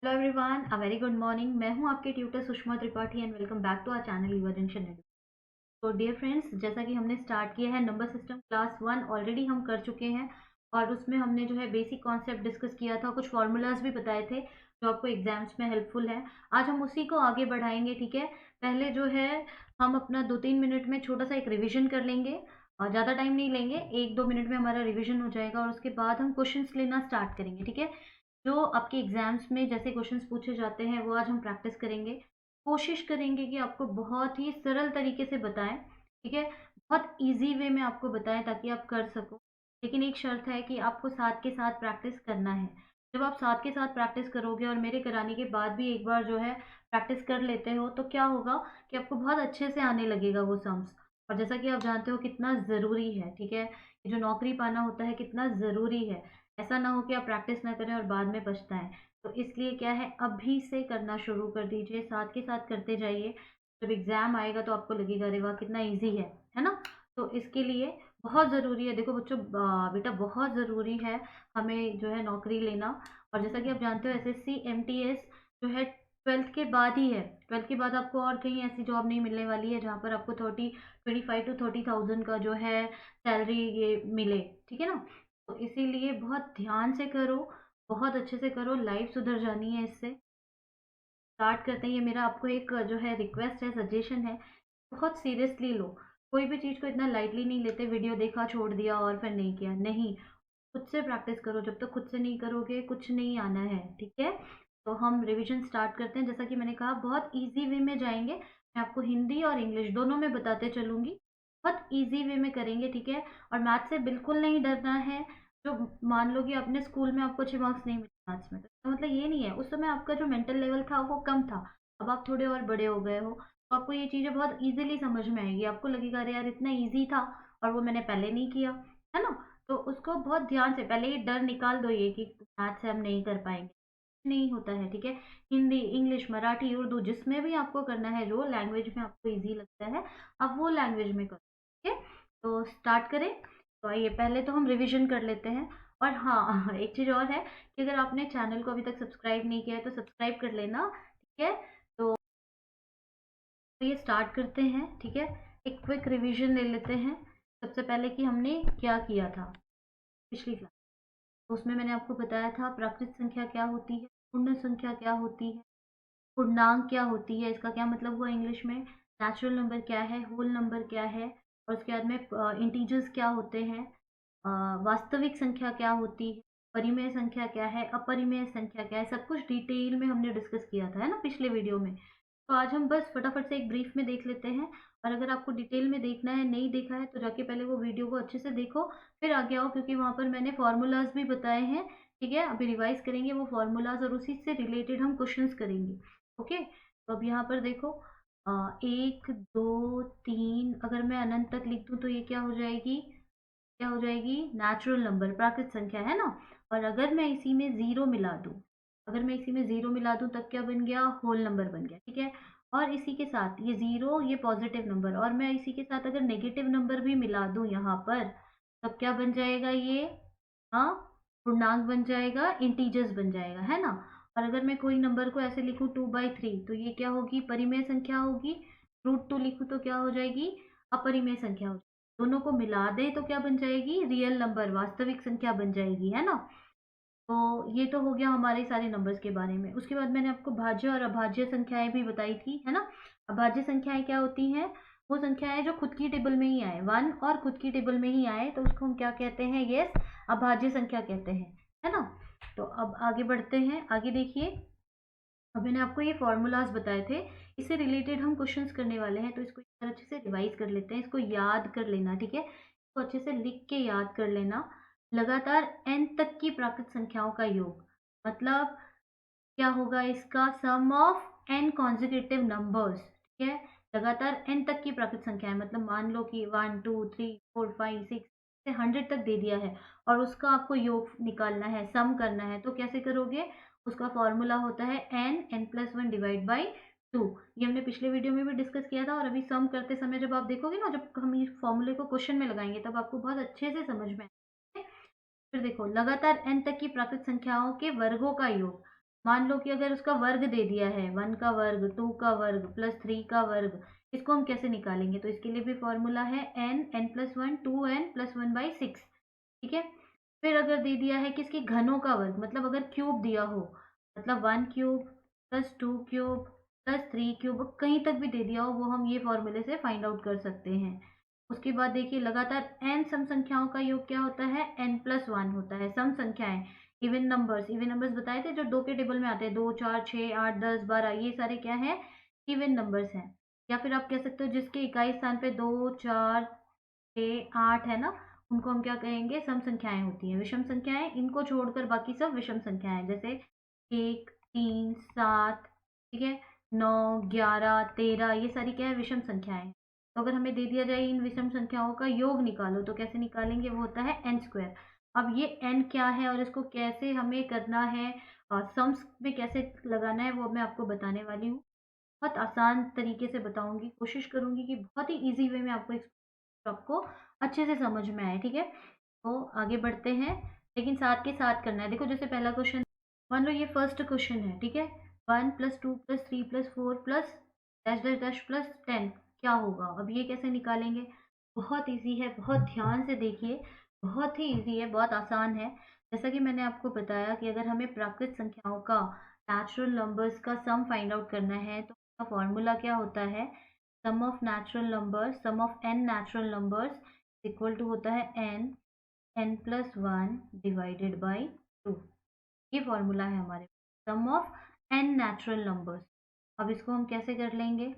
Hello everyone, a very good morning. मैं हूं आपके tutor Sushma Tripathi and welcome back to our channel Yuva junction edu. तो dear friends, जैसा कि हमने स्टार्ट किया है नंबर सिस्टम क्लास 1 ऑलरेडी हम कर चुके हैं और उसमें हमने जो है बेसिक कॉन्सेप्ट डिस्कस किया था, कुछ फार्मूलाज भी बताए थे जो आपको एग्जाम्स में हेल्पफुल है। आज हम उसी को आगे बढ़ाएंगे, ठीक है। पहले जो है हम अपना 2-3 मिनट में छोटा सा एक रिविजन कर लेंगे और ज़्यादा टाइम नहीं लेंगे, 1-2 मिनट में हमारा रिविजन हो जाएगा और उसके बाद हम क्वेश्चंस लेना स्टार्ट करेंगे, ठीक है। जो आपके एग्जाम्स में जैसे क्वेश्चंस पूछे जाते हैं वो आज हम प्रैक्टिस करेंगे। कोशिश करेंगे कि आपको बहुत ही सरल तरीके से बताएं, ठीक है। बहुत इजी वे में आपको बताएं ताकि आप कर सको। लेकिन एक शर्त है कि आपको साथ के साथ प्रैक्टिस करना है। जब आप साथ के साथ प्रैक्टिस करोगे और मेरे कराने के बाद भी एक बार जो है प्रैक्टिस कर लेते हो तो क्या होगा कि आपको बहुत अच्छे से आने लगेगा वो सम्स। और जैसा कि आप जानते हो कितना ज़रूरी है, ठीक है, ये जो नौकरी पाना होता है कितना ज़रूरी है। ऐसा ना हो कि आप प्रैक्टिस ना करें और बाद में पछताएं। तो इसलिए क्या है, अभी से करना शुरू कर दीजिए, साथ के साथ करते जाइए। जब एग्जाम आएगा तो आपको लगेगा अरे वाह कितना इजी है ना। तो इसके लिए बहुत ज़रूरी है, देखो बच्चों, बेटा बहुत ज़रूरी है हमें जो है नौकरी लेना। और जैसा कि आप जानते हो एसएससी एमटीएस जो है 12th के बाद ही है। 12th के बाद आपको और कहीं ऐसी जॉब नहीं मिलने वाली है जहाँ पर आपको 25 to 30,000 का जो है सैलरी ये मिले, ठीक है ना। तो इसीलिए बहुत ध्यान से करो, बहुत अच्छे से करो, लाइफ सुधर जानी है इससे। स्टार्ट करते हैं। ये मेरा आपको एक जो है रिक्वेस्ट है, सजेशन है, बहुत सीरियसली लो। कोई भी चीज़ को इतना लाइटली नहीं लेते, वीडियो देखा छोड़ दिया और फिर नहीं किया, नहीं। खुद से प्रैक्टिस करो, जब तक खुद से नहीं करोगे कुछ नहीं आना है, ठीक है। तो हम रिवीजन स्टार्ट करते हैं। जैसा कि मैंने कहा बहुत इजी वे में जाएंगे, मैं आपको हिंदी और इंग्लिश दोनों में बताते चलूंगी। बहुत इजी वे में करेंगे, ठीक है। और मैथ से बिल्कुल नहीं डरना है। जो मान लो कि अपने स्कूल में आपको अच्छे मार्क्स नहीं मिले मैथ्स में, तो इसका मतलब ये नहीं है उस समय आपका जो मेंटल लेवल था वो कम था। अब आप थोड़े और बड़े हो गए हो तो आपको ये चीज़ें बहुत इजीली समझ में आएगी। आपको लगेगा अरे यार इतना इजी था और वो मैंने पहले नहीं किया, है ना। तो उसको बहुत ध्यान से पहले ही डर निकाल दो ये कि मैथ से हम नहीं कर पाएंगे, नहीं होता है, ठीक है। हिंदी इंग्लिश मराठी उर्दू जिसमें भी आपको करना है, जो लैंग्वेज में आपको इजी लगता है आप वो लैंग्वेज में करो, ठीक है। तो स्टार्ट करें। तो आइए पहले तो हम रिवीजन कर लेते हैं। और हाँ एक चीज़ और है कि अगर आपने चैनल को अभी तक सब्सक्राइब नहीं किया है तो सब्सक्राइब कर लेना, ठीक है। तो ये स्टार्ट करते हैं, ठीक है। एक क्विक रिवीजन ले लेते हैं सबसे पहले कि हमने क्या किया था पिछली क्लास। तो उसमें मैंने आपको बताया था प्राकृत संख्या क्या होती है, पूर्ण संख्या क्या होती है, पूर्णांक क्या होती है, इसका क्या मतलब हुआ इंग्लिश में, नेचुरल नंबर क्या है, होल नंबर क्या है, और उसके बाद में इंटीजर्स क्या होते हैं, वास्तविक संख्या क्या होती है, परिमेय संख्या क्या है, अपरिमेय संख्या क्या है, सब कुछ डिटेल में हमने डिस्कस किया था, है ना, पिछले वीडियो में। तो आज हम बस फटाफट से एक ब्रीफ में देख लेते हैं। और अगर आपको डिटेल में देखना है, नहीं देखा है, तो जाके पहले वो वीडियो को अच्छे से देखो, फिर आगे आओ, क्योंकि वहाँ पर मैंने फॉर्मूलाज भी बताए हैं, ठीक है। अभी रिवाइज करेंगे वो फॉर्मूलाज और उसी से रिलेटेड हम क्वेश्चंस करेंगे, ओके। तो अब यहाँ पर देखो, 1 2 3, अगर मैं अनंत तक लिख दूँ तो ये क्या हो जाएगी, क्या हो जाएगी, नेचुरल नंबर प्राकृत संख्या, है ना। और अगर मैं इसी में जीरो मिला दूं, अगर मैं इसी में जीरो मिला दूं तब क्या बन गया, होल नंबर बन गया, ठीक है। और इसी के साथ ये जीरो ये पॉजिटिव नंबर, और मैं इसी के साथ अगर नेगेटिव नंबर भी मिला दूं यहाँ पर, तब क्या बन जाएगा ये, हाँ, पूर्णांक बन जाएगा, इंटीजर्स बन जाएगा, है ना। और अगर मैं कोई नंबर को ऐसे लिखूं 2/3, तो ये क्या होगी, परिमेय संख्या होगी। √2 लिखूं तो क्या हो जाएगी, अपरिमेय संख्या हो जाएगी। दोनों को मिला दें तो क्या बन जाएगी, रियल नंबर, वास्तविक संख्या बन जाएगी, है ना। तो ये तो हो गया हमारे सारे नंबर्स के बारे में। उसके बाद मैंने आपको भाज्य और अभाज्य संख्याएं भी बताई थी, है ना। अभाज्य संख्याएं क्या होती हैं, वो संख्याएं जो खुद की टेबल में ही आए, वन और खुद की टेबल में ही आए, तो उसको हम क्या कहते हैं, यस, अभाज्य संख्या कहते हैं, है ना। तो अब आगे बढ़ते हैं, आगे देखिए। अब मैंने आपको ये फॉर्मूलाज बताए थे, इससे रिलेटेड हम क्वेश्चंस करने वाले हैं, तो इसको एक बार अच्छे से रिवाइज कर लेते हैं, इसको याद कर लेना, ठीक है। इसको अच्छे से लिख के याद कर लेना। लगातार n तक की प्राकृत संख्याओं का योग, मतलब क्या होगा इसका, सम ऑफ n कॉन्जिक्यूटिव नंबर्स, ठीक है। लगातार n तक की प्राकृत संख्या है, मतलब मान लो कि 1 2 3 4 5 6 से 100 तक दे दिया है और उसका आपको योग निकालना है, सम करना है, तो कैसे करोगे, उसका फॉर्मूला होता है n+1 डिवाइड बाई 2। ये हमने पिछले वीडियो में भी डिस्कस किया था और अभी सम करते समय जब आप देखोगे ना, जब हम इस फॉर्मूले को क्वेश्चन में लगाएंगे तब आपको बहुत अच्छे से समझ में आएगा। फिर देखो, लगातार n तक की प्राकृत संख्याओं के वर्गों का योग, मान लो कि अगर उसका वर्ग दे दिया है, 1 का वर्ग, 2 का वर्ग प्लस 3 का वर्ग, इसको हम कैसे निकालेंगे? तो इसके लिए भी फॉर्मूला है n+1 2n+1/6। ठीक है। फिर अगर दे दिया है किसके घनों का वर्ग, मतलब अगर क्यूब दिया हो, मतलब 1 cube plus 2 cube plus 3 cube, कहीं तक भी दे दिया हो, वो हम ये फॉर्मूले से फाइंड आउट कर सकते हैं। उसके बाद देखिए लगातार n सम संख्याओं का योग क्या होता है? n+1 होता है। सम संख्याएं, इवन नंबर्स बताए थे जो 2 के टेबल में आते हैं, 2 4 6 8 10 12, ये सारे क्या हैं? इवन नंबर्स हैं। या फिर आप कह सकते हो जिसके इकाई स्थान पे 2 4 6 8 है ना, उनको हम क्या कहेंगे? सम संख्याएं होती हैं। विषम संख्याएं, इनको छोड़कर बाकी सब विषम संख्याएं हैं, जैसे 1 3 7, ठीक है, 9 11 13, ये सारी क्या है? विषम संख्याएं हैं। तो अगर हमें दे दिया जाए इन विषम संख्याओं का योग निकालो, तो कैसे निकालेंगे? वो होता है n स्क्वायर। अब ये n क्या है और इसको कैसे हमें करना है, सम्स में कैसे लगाना है, वो मैं आपको बताने वाली हूँ। बहुत आसान तरीके से बताऊंगी, कोशिश करूंगी कि बहुत ही इजी वे में आपको अच्छे से समझ में आए। ठीक है, तो आगे बढ़ते हैं, लेकिन साथ के साथ करना है। देखो जैसे पहला क्वेश्चन, मान लो ये फर्स्ट क्वेश्चन है, ठीक है, 1+2+3+4 plus dash dash dash plus 10 क्या होगा? अब ये कैसे निकालेंगे? बहुत इजी है, बहुत ध्यान से देखिए, बहुत ही इजी है, बहुत आसान है। जैसा कि मैंने आपको बताया कि अगर हमें प्राकृत संख्याओं का, नेचुरल नंबर्स का सम फाइंड आउट करना है, तो उसका फॉर्मूला क्या होता है? Sum of natural numbers, sum of n natural numbers equal to होता है n+1 डिवाइडेड बाई 2। ये फॉर्मूला है हमारे, सम ऑफ n नेचुरल नंबर्स। अब इसको हम कैसे कर लेंगे?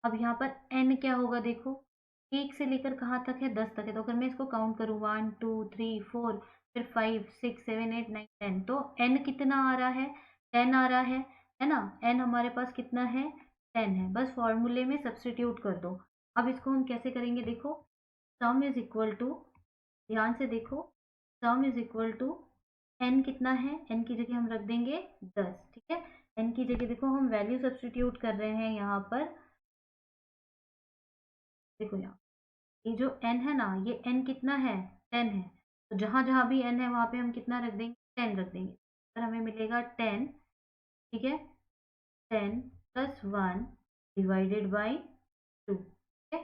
अब यहाँ पर n क्या होगा? देखो, 1 से लेकर कहाँ तक है? 10 तक है। तो अगर मैं इसको काउंट करूँ 1 2 3 4, फिर 5 6 7 8 9 10, तो n कितना आ रहा है? 10 आ रहा है ना? n हमारे पास कितना है? 10 है। बस फॉर्मूले में सब्सटीट्यूट कर दो। अब इसको हम कैसे करेंगे? देखो, सम इज इक्वल टू, ध्यान से देखो, sum is equal to n कितना है? n की जगह हम रख देंगे 10। ठीक है, n की जगह देखो हम वैल्यू सब्सटीट्यूट कर रहे हैं यहाँ पर। देखो यहाँ ये जो n है ना, ये n कितना है? 10 है। तो जहां जहां भी n है वहां पे हम कितना रख देंगे? 10 रख देंगे। तो हमें मिलेगा 10, ठीक है, 10+1 डिवाइडेड बाई 2। ठीक है,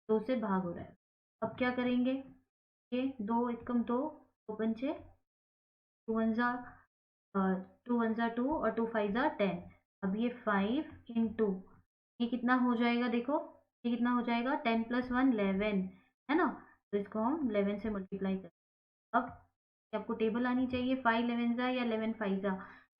2 से भाग हो रहा है। अब क्या करेंगे? ये 2 एकम 2, 2 पंचे, 2 वन जा 2 और 2 फाइव जा 10। अब ये 5 × ये कितना हो जाएगा? देखो, ये कितना हो जाएगा? 10+1 11, है ना? तो इसको हम 11 से मल्टीप्लाई करें। अब आपको टेबल आनी चाहिए, 5 11 जा या 11 5 जा,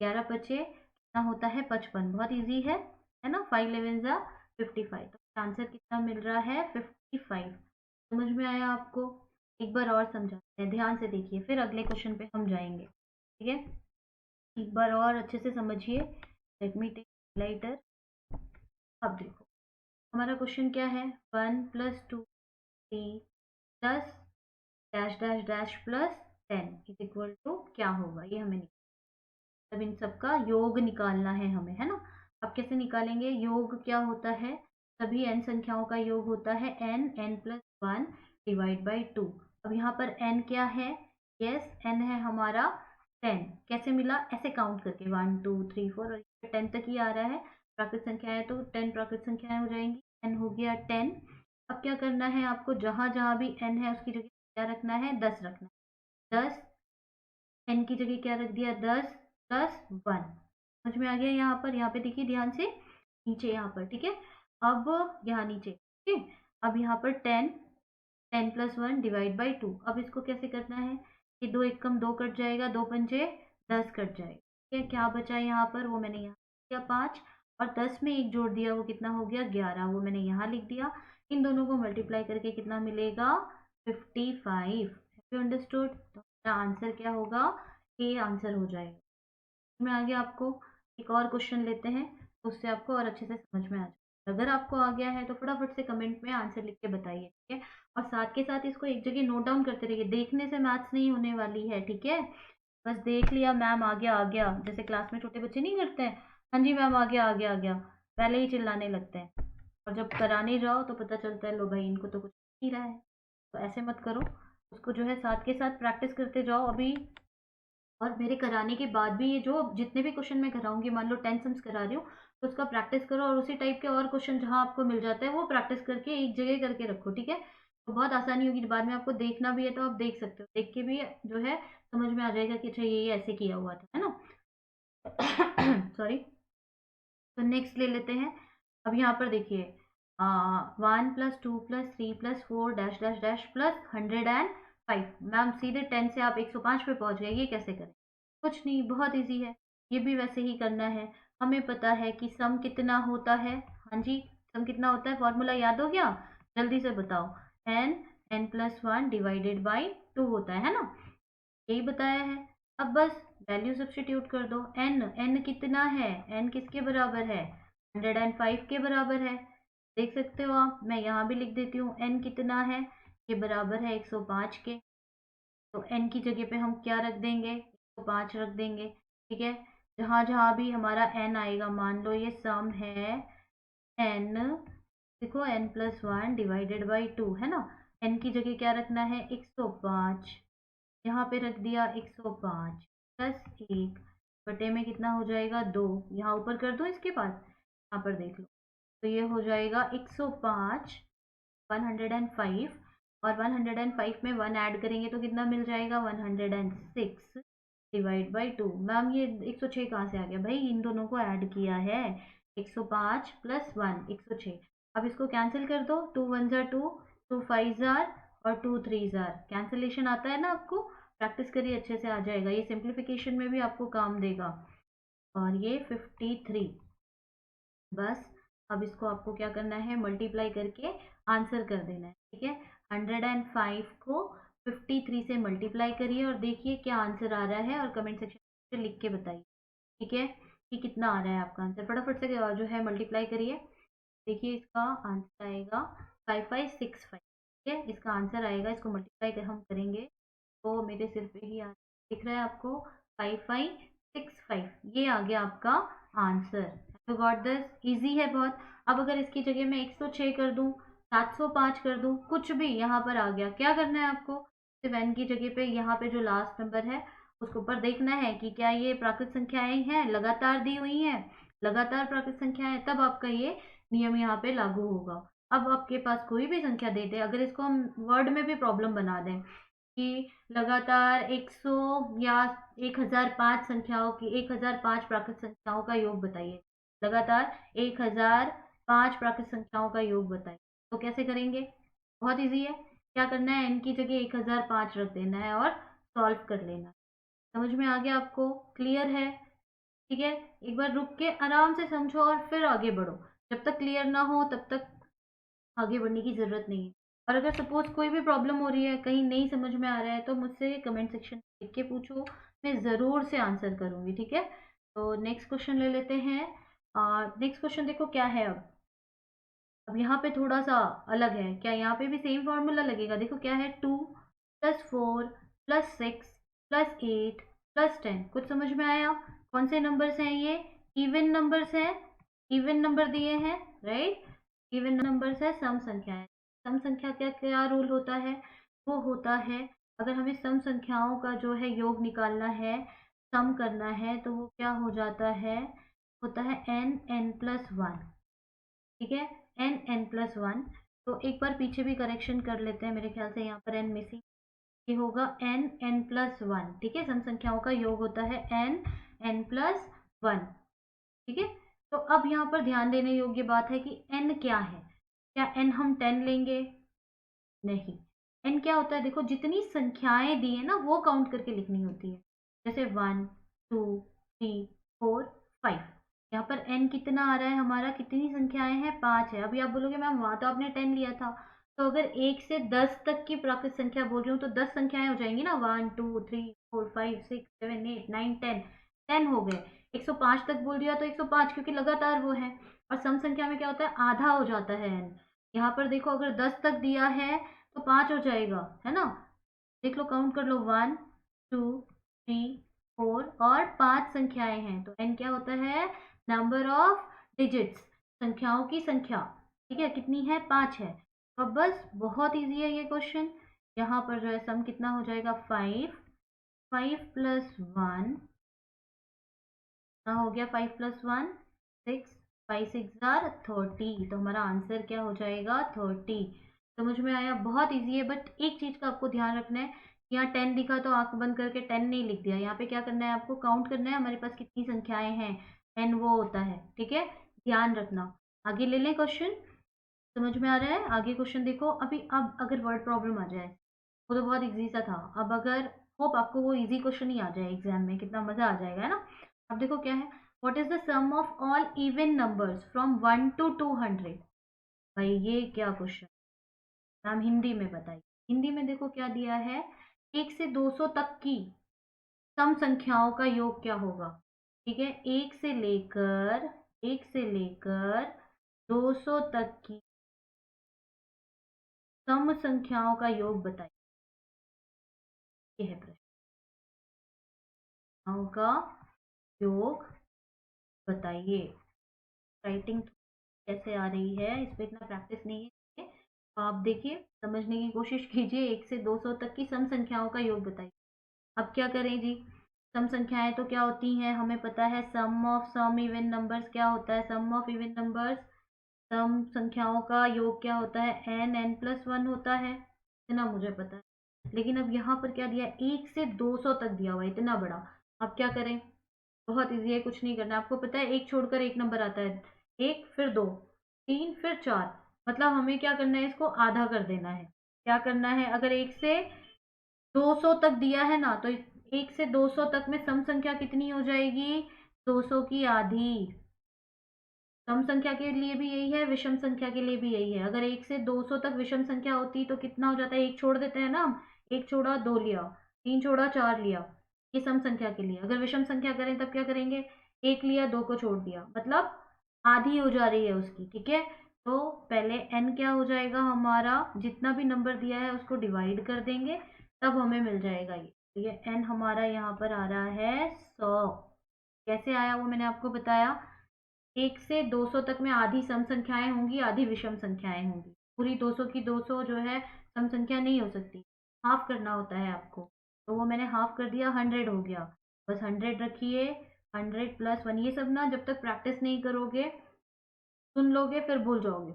11 पचे कितना होता है? 55। बहुत इजी है ना? 5 11 जा 55, तो आंसर कितना मिल रहा है? 55। समझ में आया आपको? एक बार और समझाते हैं, ध्यान से देखिए, फिर अगले क्वेश्चन पे हम जाएंगे। ठीक है, एक बार और अच्छे से समझिए। Let me take lighter. अब देखो हमारा क्वेश्चन क्या है? 1+2 3 plus dash dash dash plus 10 is equal to क्या होगा? ये हमें अब इन सब का योग निकालना है हमें, है ना? अब कैसे निकालेंगे? योग क्या होता है? सभी n संख्याओं का योग होता है n+1 डिवाइड बाई 2। अब यहाँ पर n क्या है? यस, n है हमारा 10। कैसे मिला? ऐसे काउंट करके 1 2 3 4, और 10 तक ही आ रहा है। प्राकृत संख्या है तो 10 प्राकृत संख्याएं हो जाएंगी। n हो गया 10। अब क्या करना है आपको? जहां जहां भी n है उसकी जगह क्या रखना है? 10 रखना है। 10, n की जगह क्या रख दिया? 10+1। समझ में आ गया? यहाँ पे देखिए ध्यान से, नीचे यहाँ पर, ठीक है। अब यहाँ नीचे, ठीक है, अब यहाँ पर 10+1 डिवाइड बाई 2। अब इसको कैसे करना है? ये 2 एकम 2 कट जाएगा, 2 पंचे 10 कट जाएगा। ठीक है, क्या बचा यहाँ पर? वो मैंने यहाँ दिया 5, और 10 में एक जोड़ दिया, वो कितना हो गया? 11, वो मैंने यहाँ लिख दिया। इन दोनों को मल्टीप्लाई करके कितना मिलेगा? 55। You understood? तो हमारा आंसर क्या होगा? ये आंसर हो जाएगा। में आ गया आपको? एक और क्वेश्चन लेते हैं, तो उससे आपको और अच्छे से समझ में आ जाए। अगर आपको आ गया है तो फटाफट से कमेंट में आंसर लिख के बताइए, ठीक है। और साथ के साथ इसको एक जगह नोट डाउन करते रहिए, देखने से मैथ्स नहीं होने वाली है, ठीक है। बस देख लिया मैम आ गया, जैसे क्लास में छोटे बच्चे नहीं करते हैं, हाँ जी मैम आ गया पहले ही चिल्लाने लगते हैं, और जब कराने जाओ तो पता चलता है लो भाई इनको तो कुछ नहीं रहा है। तो ऐसे मत करो, उसको जो है साथ के साथ प्रैक्टिस करते जाओ। अभी और मेरे कराने के बाद भी ये जो जितने भी क्वेश्चन मैं कराऊंगी, मान लो 10 सम्स करा रही हूँ, तो उसका प्रैक्टिस करो और उसी टाइप के और क्वेश्चन जहाँ आपको मिल जाता है वो प्रैक्टिस करके एक जगह करके रखो, ठीक है। तो बहुत आसानी होगी, बाद में आपको देखना भी है तो आप देख सकते हो, देख के भी जो है समझ में आ जाएगा कि अच्छा ये ऐसे किया हुआ था, है ना। सॉरी। तो नेक्स्ट ले लेते हैं। अब यहाँ पर देखिए, 1 + 2 + 3 + 4 dash dash dash plus 105। Ma'am सीधे 10 से आप 105 पे पहुंच गए, ये कैसे करें? कुछ नहीं, बहुत इजी है। ये भी वैसे ही करना है। हमें पता है कि सम कितना होता है। हाँ जी, सम कितना होता है, फॉर्मूला याद हो गया? जल्दी से बताओ। n+1 डिवाइडेड बाई 2 होता है ना, यही बताया है। अब बस वैल्यू सब्स्टिट्यूट कर दो। n कितना है, n किसके बराबर है, 105 के बराबर है। देख सकते हो आप, मैं यहाँ भी लिख देती हूँ, n कितना है, ये बराबर है 105 के। तो n की जगह पे हम क्या रख देंगे, 105 रख देंगे, ठीक है। जहाँ जहाँ भी हमारा n आएगा, मान लो ये सम है n, देखो n+1 डिवाइडेड बाई 2 है ना, n की जगह क्या रखना है, 105, यहाँ पे रख दिया 105 प्लस 1 बटे में कितना हो जाएगा, 2। यहाँ ऊपर कर दो इसके बाद, यहाँ पर देख लो, तो ये हो जाएगा 105, 105, और 105 में 1 ऐड करेंगे तो कितना मिल जाएगा, 106 डिवाइड बाई 2। मैम ये 106 कहाँ से आ गया भाई, इन दोनों को ऐड किया है, 105 प्लस 1 106। अब इसको कैंसिल कर दो, 2 1 जार 2, 2 5 जार और 2 3 जार, कैंसिलेशन आता है ना आपको, प्रैक्टिस करिए अच्छे से आ जाएगा, ये सिंप्लीफिकेशन में भी आपको काम देगा। और ये 53, बस अब इसको आपको क्या करना है, मल्टीप्लाई करके आंसर कर देना है, ठीक है। 105 को 53 से मल्टीप्लाई करिए और देखिए क्या आंसर आ रहा है, और कमेंट सेक्शन में लिख के बताइए, ठीक है, कि कितना आ रहा है आपका आंसर। फटाफट से जो है मल्टीप्लाई करिए, देखिए इसका आंसर आएगा 5565, ठीक है, इसका आंसर आएगा, इसको मल्टीप्लाई कर हम करेंगे तो मेरे सिर पे ही दिख रहा है आपको, 5565, ये आ गया आपका answer. You got this, easy है बहुत। अब अगर इसकी जगह मैं 106 कर दूं, 705 कर दूं, कुछ भी यहाँ पर आ गया, क्या करना है आपको, सिर्फ n की जगह पे यहाँ पे जो लास्ट नंबर है उसके ऊपर देखना है कि क्या ये प्राकृत संख्याएं हैं, लगातार दी हुई हैं, लगातार प्राकृत संख्याएं, तब आपका ये नियम यहाँ पे लागू होगा। अब आपके पास कोई भी संख्या दे दे, अगर इसको हम वर्ड में भी प्रॉब्लम बना दें कि लगातार 100 या 1005 संख्याओं की, 1005 प्राकृत संख्याओं का योग बताइए, लगातार 1005 प्राकृत संख्याओं का योग बताइए, तो कैसे करेंगे, बहुत इजी है। क्या करना है, n की जगह 1005 रख देना है और सॉल्व कर लेना। समझ में आ गया आपको, क्लियर है? ठीक है, एक बार रुक के आराम से समझो और फिर आगे बढ़ो, जब तक क्लियर ना हो तब तक आगे बढ़ने की ज़रूरत नहीं है। और अगर सपोज़ कोई भी प्रॉब्लम हो रही है, कहीं नहीं समझ में आ रहा है, तो मुझसे कमेंट सेक्शन में लिख के पूछो, मैं ज़रूर से आंसर करूँगी, ठीक है। तो नेक्स्ट क्वेश्चन ले लेते हैं। नेक्स्ट क्वेश्चन देखो क्या है। अब यहाँ पे थोड़ा सा अलग है, क्या यहाँ पे भी सेम फॉर्मूला लगेगा, देखो क्या है, 2 + 4 + 6 + 8 + 10, कुछ समझ में आया? कौन से नंबर्स हैं ये, इवन नंबर्स हैं, इवन नंबर दिए हैं, राइट, इवन नंबर्स है, सम संख्या है। सम संख्या क्या क्या रूल होता है, वो होता है अगर हमें सम संख्याओं का जो है योग निकालना है, सम करना है, तो वो क्या हो जाता है, होता है n+1, ठीक है, n+1। तो एक बार पीछे भी करेक्शन कर लेते हैं, मेरे ख्याल से यहाँ पर n मिसिंग, ये होगा n+1, ठीक है, सम संख्याओं का योग होता है n+1, ठीक है। तो अब यहाँ पर ध्यान देने योग्य बात है कि n क्या है, क्या n हम 10 लेंगे, नहीं, n क्या होता है, देखो जितनी संख्याएं दी है ना वो काउंट करके लिखनी होती है, जैसे 1 2 3 4 5, यहाँ पर n कितना आ रहा है हमारा, कितनी संख्याएं हैं, 5 है। अभी आप बोलोगे मैम वहां तो आपने 10 लिया था, तो अगर 1 से 10 तक की प्राकृत संख्या बोल रही हूँ तो 10 संख्याएं हो जाएंगी ना, 1 2 3 4 5 6 7 8 9 10, 10 हो गए। 105 तक बोल दिया तो 105, क्योंकि लगातार वो है। और सम संख्या में क्या होता है, आधा हो जाता है n, यहाँ पर देखो अगर 10 तक दिया है तो 5 हो जाएगा, है ना, देख लो, काउंट कर लो, 1 2 3 4 और 5 संख्याएं हैं, तो n क्या होता है, नंबर ऑफ डिजिट्स, संख्याओं की संख्या, ठीक है, कितनी है, 5 है। तो अब बस बहुत इजी है ये क्वेश्चन, यहाँ पर जो है सम कितना हो जाएगा, 5 5 + 1 हो गया, 5 + 1 6, 5 6 जार 30, तो हमारा आंसर क्या हो जाएगा 30। समझ में आया? बहुत इजी है, बट एक चीज का आपको ध्यान रखना है, यहाँ 10 दिखा तो आंख बंद करके 10 नहीं लिख दिया, यहाँ पे क्या करना है आपको, काउंट करना है हमारे पास कितनी संख्याएं हैं, n वो होता है, ठीक है, ध्यान रखना। आगे ले लें क्वेश्चन, समझ में आ रहा है? आगे क्वेश्चन देखो, अभी अब अगर वर्ड प्रॉब्लम आ जाए, वो तो बहुत इजी सा था, अब अगर होप आपको वो इजी क्वेश्चन ही आ जाए एग्जाम में, कितना मजा आ जाएगा, है ना? अब देखो क्या है, what is the sum of all even numbers from 1 to 200? भाई ये क्या क्वेश्चन, मैम हिंदी में बताइए। हिंदी में देखो क्या दिया है, 1 से 200 तक की सम संख्याओं का योग क्या होगा? ठीक है, 1 से लेकर 200 तक की सम संख्याओं का योग बताइए, ये है प्रश्न, संख्याओं का योग बताइए। राइटिंग कैसे आ रही है, इस पे इतना प्रैक्टिस नहीं है, तो आप देखिए समझने की कोशिश कीजिए। 1 से 200 तक की सम संख्याओं का योग बताइए। अब क्या करें जी, सम संख्याएं तो क्या होती हैं, हमें पता है sum of some even numbers क्या होता है, सम ऑफ इवन नंबर्स, सम संख्याओं का योग क्या होता है, n+1 होता है, इतना मुझे पता है। लेकिन अब यहाँ पर क्या दिया, 1 से 200 तक दिया हुआ है, इतना बड़ा। अब क्या करें, बहुत इजी है, कुछ नहीं करना, आपको पता है एक छोड़कर एक नंबर आता है, 1 फिर 2 3 फिर 4, मतलब हमें क्या करना है, इसको आधा कर देना है। क्या करना है, अगर 1 से 200 तक दिया है ना, तो 1 से 200 तक में सम संख्या कितनी हो जाएगी, 200 की आधी। सम संख्या के लिए भी यही है, विषम संख्या के लिए भी यही है। अगर 1 से 200 तक विषम संख्या होती तो कितना हो जाता है, एक छोड़ देते हैं ना हम, एक छोड़ा 2 लिया, 3 छोड़ा 4 लिया, ये सम संख्या के लिए। अगर विषम संख्या करें तब क्या करेंगे, 1 लिया 2 को छोड़ दिया, मतलब आधी हो जा रही है उसकी, ठीक है। तो पहले n क्या हो जाएगा हमारा, जितना भी नंबर दिया है उसको डिवाइड कर देंगे, तब हमें मिल जाएगा ये। तो ये n हमारा यहाँ पर आ रहा है 100। कैसे आया वो मैंने आपको बताया, 1 से 200 तक में आधी सम संख्याएं होंगी, आधी विषम संख्याएं होंगी। पूरी 200 की 200 जो है सम संख्या नहीं हो सकती, हाफ करना होता है आपको, तो वो मैंने हाफ कर दिया, 100 हो गया। बस 100 रखिए, 100 + 1, ये सब ना जब तक प्रैक्टिस नहीं करोगे, सुन लोगे फिर भूल जाओगे,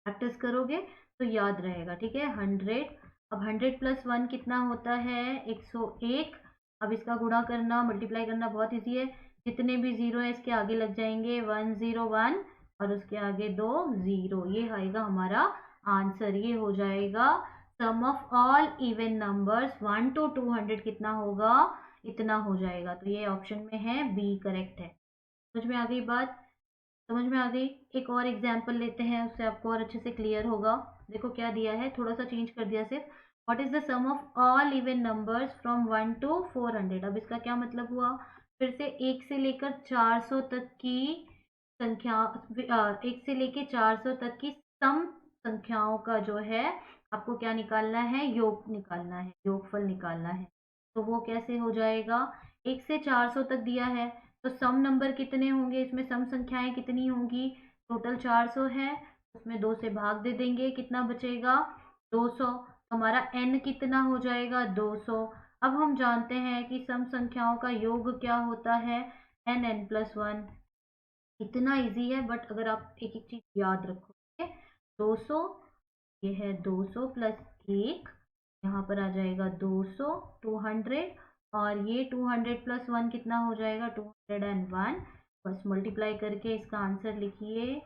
प्रैक्टिस करोगे तो याद रहेगा, ठीक है। 100, अब 100 + 1 कितना होता है, 101। अब इसका गुणा करना, मल्टीप्लाई करना बहुत ईजी है, जितने भी जीरो है इसके आगे लग जाएंगे, 101 और उसके आगे 2 जीरो, ये आएगा हमारा आंसर। ये हो जाएगा sum of all even numbers 1 to 200 कितना होगा, इतना हो जाएगा। तो ये ऑप्शन में है, बी करेक्ट है। समझ में आ गई बात, समझ में आ गई। एक और एग्जाम्पल लेते हैं, उससे आपको और अच्छे से क्लियर होगा। देखो क्या दिया है, थोड़ा सा चेंज कर दिया सिर्फ, what is the sum of all even numbers from 1 to 400। अब इसका क्या मतलब हुआ, फिर से 1 से लेकर 400 तक की संख्या, 1 से लेकर 400 तक की सम संख्याओं का जो है आपको क्या निकालना है, योग निकालना है, योगफल निकालना है। तो वो कैसे हो जाएगा, 1 से 400 तक दिया है, तो सम नंबर कितने होंगे, इसमें सम संख्याएं कितनी होंगी, टोटल 400 है, उसमें 2 से भाग दे देंगे, कितना बचेगा 200। हमारा n कितना हो जाएगा 200। अब हम जानते हैं कि सम संख्याओं का योग क्या होता है, n+1। इतना इजी है, बट अगर आप एक एक चीज याद रखोगे, 200, ये है 200 + 1, यहाँ पर आ जाएगा 200, 200, और ये 200 + 1 कितना हो जाएगा 201। बस मल्टीप्लाई करके इसका आंसर लिखिए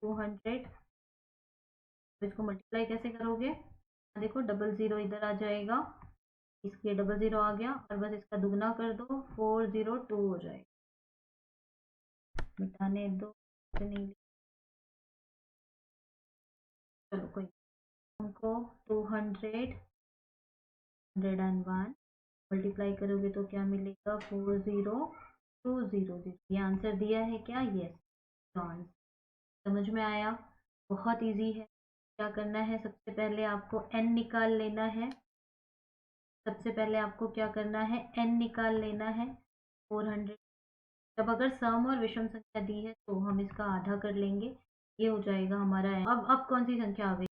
200। इसको मल्टीप्लाई कैसे करोगे, देखो डबल ज़ीरो इधर आ जाएगा, इसके डबल ज़ीरो आ गया, और बस इसका दुगना कर दो, 402 हो जाएगा। मिटाने दो, नहीं, चलो कोई, हमको 200, 101 मल्टीप्लाई करोगे तो क्या मिलेगा, 40200। ये आंसर दिया है क्या, यस, जॉन। समझ में आया, बहुत इजी है। क्या करना है, सबसे पहले आपको n निकाल लेना है, सबसे पहले आपको क्या करना है, n निकाल लेना है 400। जब अगर सम और विषम संख्या दी है तो हम इसका आधा कर लेंगे, ये हो जाएगा हमारा। अब कौन सी संख्या आ गई,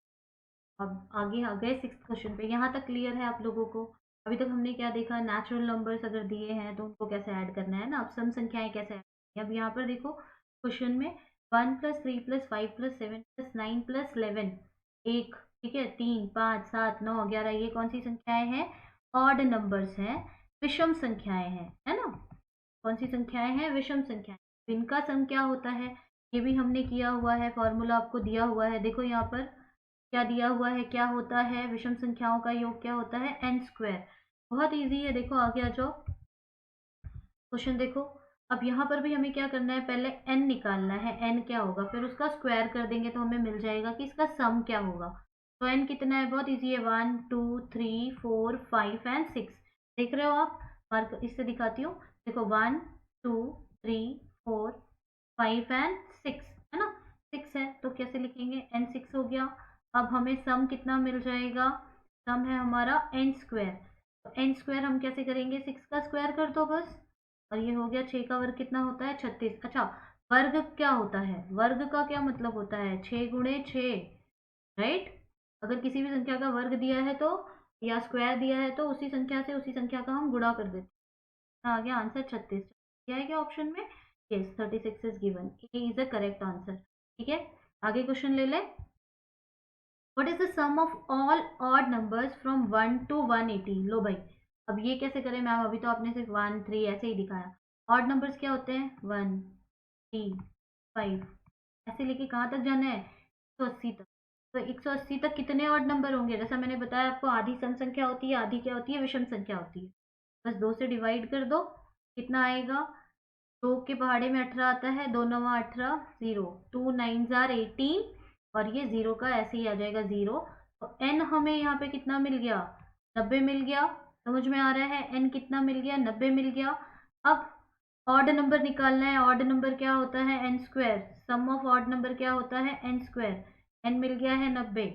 अब आगे आ गए 6th क्वेश्चन पे। यहाँ तक क्लियर है आप लोगों को? अभी तक हमने क्या देखा, नेचुरल नंबर्स अगर दिए हैं तो उनको कैसे ऐड करना है ना, अब सम संख्याएं कैसे ऐड करनी है। अब यहाँ पर देखो क्वेश्चन में 1+3+5+7+9+11 एक, ठीक है, 3, 5, 7, 9, 11 ये कौन सी संख्याएं हैं, ऑड नंबर्स हैं, विषम संख्याएं हैं, है ना। कौन सी संख्याएं हैं, विषम संख्याएं। इनका सम क्या होता है ये भी हमने किया हुआ है, फॉर्मूला आपको दिया हुआ है, देखो यहाँ पर क्या दिया हुआ है, क्या होता है विषम संख्याओं का योग, क्या होता है एन स्क्वायर। बहुत इजी है, देखो आगे आ जाओ, क्वेश्चन देखो। अब यहाँ पर भी हमें क्या करना है, पहले एन निकालना है, एन क्या होगा, फिर उसका स्क्वायर कर देंगे तो हमें मिल जाएगा कि इसका सम क्या होगा। तो एन कितना है, बहुत इजी है, 1 2 3 4 5 एंड 6। देख रहे हो आप, मार्क इससे दिखाती हूँ, देखो 1 2 3 4 5 एंड 6, है ना, 6 है तो कैसे लिखेंगे, n6 हो गया। अब हमें सम कितना मिल जाएगा, सम है हमारा एन स्क्वायर, तो एन स्क्वायर हम कैसे करेंगे, 6 का स्क्वायर कर दो बस, और ये हो गया, 6 का वर्ग कितना होता है 36। अच्छा, वर्ग क्या होता है, वर्ग का क्या मतलब होता है, 6 गुणे 6, राइट। अगर किसी भी संख्या का वर्ग दिया है तो, या स्क्वायर दिया है तो उसी संख्या से उसी संख्या का हम गुणा कर देते हैं। आ गया आंसर 36, क्या है क्या ऑप्शन में, yes 36 is given, A is the correct answer. ठीक है, आगे क्वेश्चन ले ले। What is the sum of all odd numbers from 1 to 180। लो भाई, अब ये कैसे करें मैम, अभी तो आपने सिर्फ 1 3 ऐसे ही दिखाया। ऑड नंबर्स क्या होते हैं, 1 3 5, ऐसे लेके कहाँ तक जाना है, 180 तक। तो 180 तक कितने ऑड नंबर होंगे, जैसा मैंने बताया आपको, आधी सम संख्या होती है, आधी क्या होती है, विषम संख्या होती है। बस 2 से डिवाइड कर दो, कितना आएगा, 2 के पहाड़े में 18 आता है, 2 9 18, 0, 2 9 18, और ये 0 का ऐसे ही आ जाएगा 0। तो एन हमें यहाँ पे कितना मिल गया, 90 मिल गया। समझ में आ रहा है, एन कितना मिल गया, 90 मिल गया। अब ऑड नंबर निकालना है, ऑड नंबर क्या होता है, N square, sum of odd number क्या होता है, एन स्क्वायर। एन मिल गया है 90,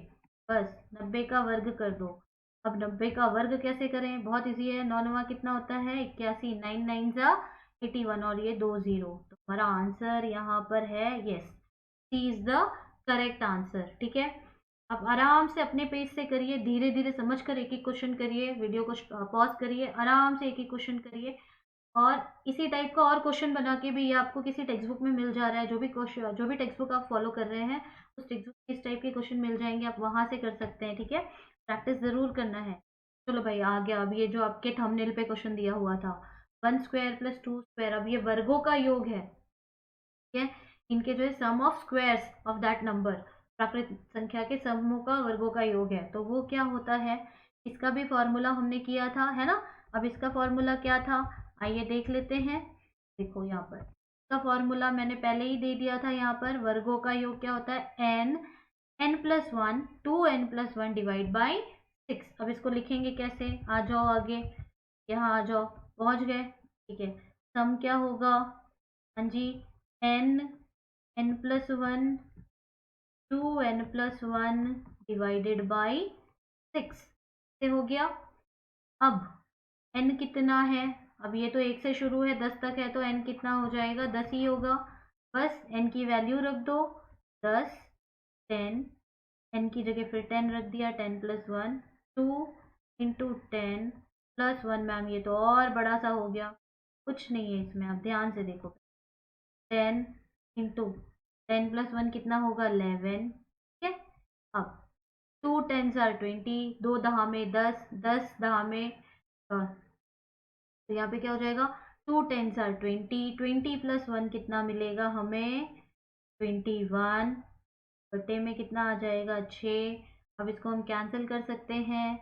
बस 90 का वर्ग कर दो। अब 90 का वर्ग कैसे करें, बहुत इजी है, 9 9 कितना होता है 81, 9 9 जा 81, और ये 2 0, तो हमारा आंसर यहाँ पर है yes, C is the correct answer. ठीक है, आप आराम से अपने पेज से करिए, धीरे धीरे समझ कर एक एक क्वेश्चन करिए, वीडियो को पॉज करिए, आराम से एक एक क्वेश्चन करिए, और इसी टाइप का और क्वेश्चन बना के भी ये आपको किसी टेक्स्ट बुक में मिल जा रहा है, जो भी क्वेश्चन, जो भी टेक्स्ट बुक आप फॉलो कर रहे हैं उस टेक्स्ट बुक में इस टाइप के क्वेश्चन मिल जाएंगे, आप वहां से कर सकते हैं। ठीक है, प्रैक्टिस जरूर करना है। चलो भाई आ गया, अब ये जो आपके थंबनेल पे क्वेश्चन दिया हुआ था, 1 स्क्वायर + 2 स्क्वायर, अब ये वर्गों का योग है, ठीक है, इनके जो है sum of squares of that number, प्राकृत संख्या के समूह का वर्गों का योग है, तो वो क्या होता है, इसका भी फॉर्मूला हमने किया था, है ना। अब इसका फॉर्मूला क्या था, आइए देख लेते हैं। देखो यहाँ पर इसका फॉर्मूला मैंने पहले ही दे दिया था, यहाँ पर वर्गों का योग क्या होता है, N, n+1, 2n+1 divide by 6। अब इसको लिखेंगे कैसे, आ जाओ आगे, यहाँ आ जाओ, पहुंच गए, ठीक है। सम क्या होगा, हाँ जी, n, n+1, 2n+1 divided by 6 से हो गया। अब n कितना है, अब ये तो 1 से शुरू है 10 तक है, तो n कितना हो जाएगा, 10 ही होगा। बस n की वैल्यू रख दो, 10 10, n की जगह फिर 10 रख दिया, 10+1, 2 × 10+1, मैम ये तो और बड़ा सा हो गया, कुछ नहीं है इसमें, आप ध्यान से देखो, 10 × 10+1 कितना होगा, 11, ठीक है। अब 2 10 × 20, 2 दहा में 10, 10 दहा में तो यहाँ पे क्या हो जाएगा, 2 10 × 20, 20+1 कितना मिलेगा हमें, 21, बटे में कितना आ जाएगा, 6। अब इसको हम कैंसिल कर सकते हैं,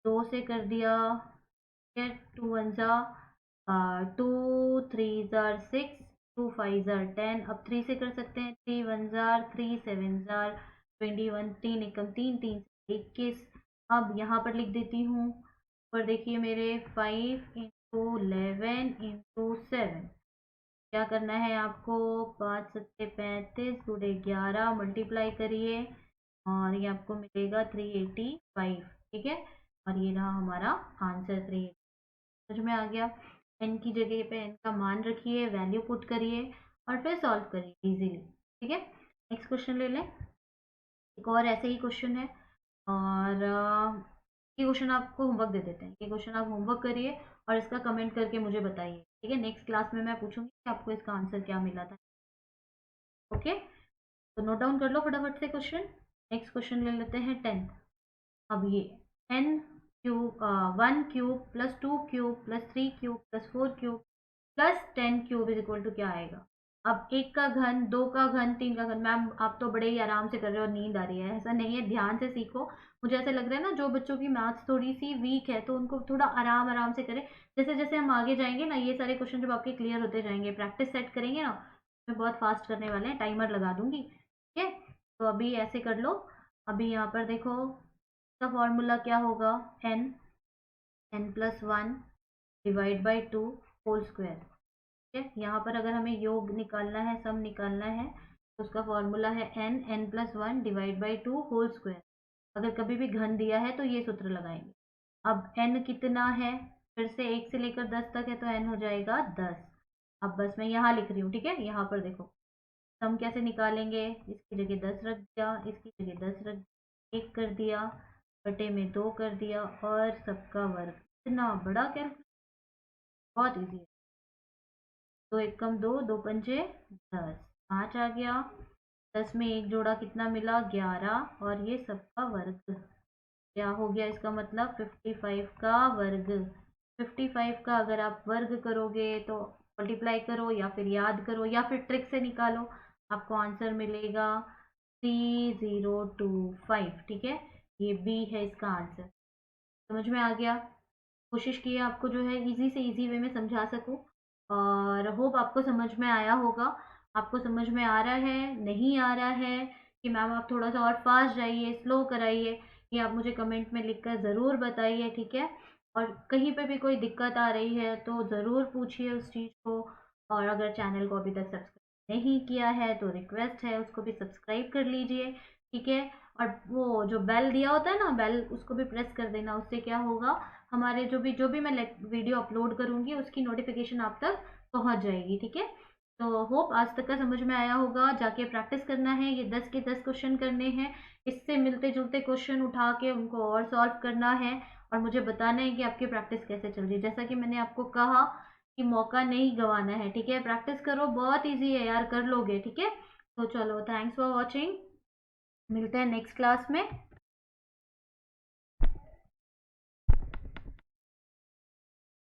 2 से कर दिया, 2 1 2 3 6, 2 5 10, अब 3 से कर सकते हैं, 3 1 3 7 21, 3 एकम 3, 3 21। अब यहाँ पर लिख देती हूँ, पर देखिए मेरे 5 × 11 × 7, क्या करना है आपको, 5 7 35 गुणे 11 मल्टीप्लाई करिए, और ये आपको मिलेगा 385, ठीक है। और ये रहा हमारा आंसर 3। समझ में आ गया, एन की जगह पे एन का मान रखिए, वैल्यू पुट करिए, और फिर सॉल्व करिए इजीली। ठीक है, नेक्स्ट क्वेश्चन ले लें, एक और ऐसे ही क्वेश्चन है, और ये क्वेश्चन आपको होमवर्क दे देते हैं, ये क्वेश्चन आप होमवर्क करिए और इसका कमेंट करके मुझे बताइए, ठीक है। नेक्स्ट क्लास में मैं पूछूंगी कि आपको इसका आंसर क्या मिला था। ओके, तो नोट डाउन कर लो फटाफट से क्वेश्चन। नेक्स्ट क्वेश्चन ले लेते हैं 10th। अब ये N cube 1 cube plus 2 cube plus 3 cube plus 4 cube plus 10 cube is equal to क्या आएगा। अब 1 का घन, 2 का घन, 3 का घन। मैम आप तो बड़े ही आराम से कर रहे हो और नींद आ रही है, ऐसा नहीं है, ध्यान से सीखो। मुझे ऐसा लग रहा है ना जो बच्चों की मैथ्स थोड़ी सी वीक है तो उनको थोड़ा आराम आराम से करें। जैसे जैसे हम आगे जाएंगे ना ये सारे क्वेश्चन जब आपके क्लियर होते जाएंगे, प्रैक्टिस सेट करेंगे ना, मैं बहुत फास्ट करने वाले हैं, टाइमर लगा दूंगी, ठीक है। तो अभी ऐसे कर लो। अभी यहाँ पर देखो इसका फॉर्मूला क्या होगा, N n+1 divide by 2 whole square, ठीक है। यहाँ पर अगर हमें योग निकालना है, सम निकालना है, तो उसका फॉर्मूला है n+1 divide by 2 whole square. अगर कभी भी घन दिया है तो ये सूत्र लगाएंगे। अब n कितना है, फिर से 1 से लेकर 10 तक है तो n हो जाएगा 10। अब बस मैं यहाँ लिख रही हूँ, ठीक है। यहाँ पर देखो सम कैसे निकालेंगे, इसकी जगह 10 रख दिया, इसकी जगह 10 रख दिया, 1 कर दिया, बटे में 2 कर दिया और सबका वर्ग। इतना बड़ा कैलकुलेशन, बहुत इजी है। 2 × 1 = 2, 2 × 5 = 10, 5 आ गया। 10 में 1 जोड़ा कितना मिला, 11, और ये सबका वर्ग क्या हो गया, इसका मतलब 55 का वर्ग। 55 का अगर आप वर्ग करोगे तो मल्टीप्लाई करो या फिर याद करो या फिर ट्रिक से निकालो, आपको आंसर मिलेगा 3025, ठीक है। ये बी है इसका आंसर। समझ में आ गया। कोशिश की है आपको जो है इजी से इजी वे में समझा सकूं, और होप आपको समझ में आया होगा। आपको समझ में आ रहा है, नहीं आ रहा है कि मैम आप थोड़ा सा और फास्ट जाइए, स्लो कराइए, ये आप मुझे कमेंट में लिखकर ज़रूर बताइए, ठीक है। और कहीं पे भी कोई दिक्कत आ रही है तो ज़रूर पूछिए उस चीज़ को। और अगर चैनल को अभी तक सब्सक्राइब नहीं किया है तो रिक्वेस्ट है उसको भी सब्सक्राइब कर लीजिए, ठीक है। और वो जो बेल दिया होता है ना, बेल, उसको भी प्रेस कर देना। उससे क्या होगा, हमारे जो भी मैं वीडियो अपलोड करूँगी उसकी नोटिफिकेशन आप तक पहुँच जाएगी, ठीक है। तो होप आज तक का समझ में आया होगा। जाके प्रैक्टिस करना है, ये 10 के 10 क्वेश्चन करने हैं, इससे मिलते जुलते क्वेश्चन उठा के उनको और सॉल्व करना है, और मुझे बताना है कि आपकी प्रैक्टिस कैसे चल रही है। जैसा कि मैंने आपको कहा कि मौका नहीं गंवाना है, ठीक है। प्रैक्टिस करो, बहुत ईजी है यार, कर लोगे, ठीक है। तो चलो, थैंक्स फॉर वॉचिंग, मिलते हैं नेक्स्ट क्लास में।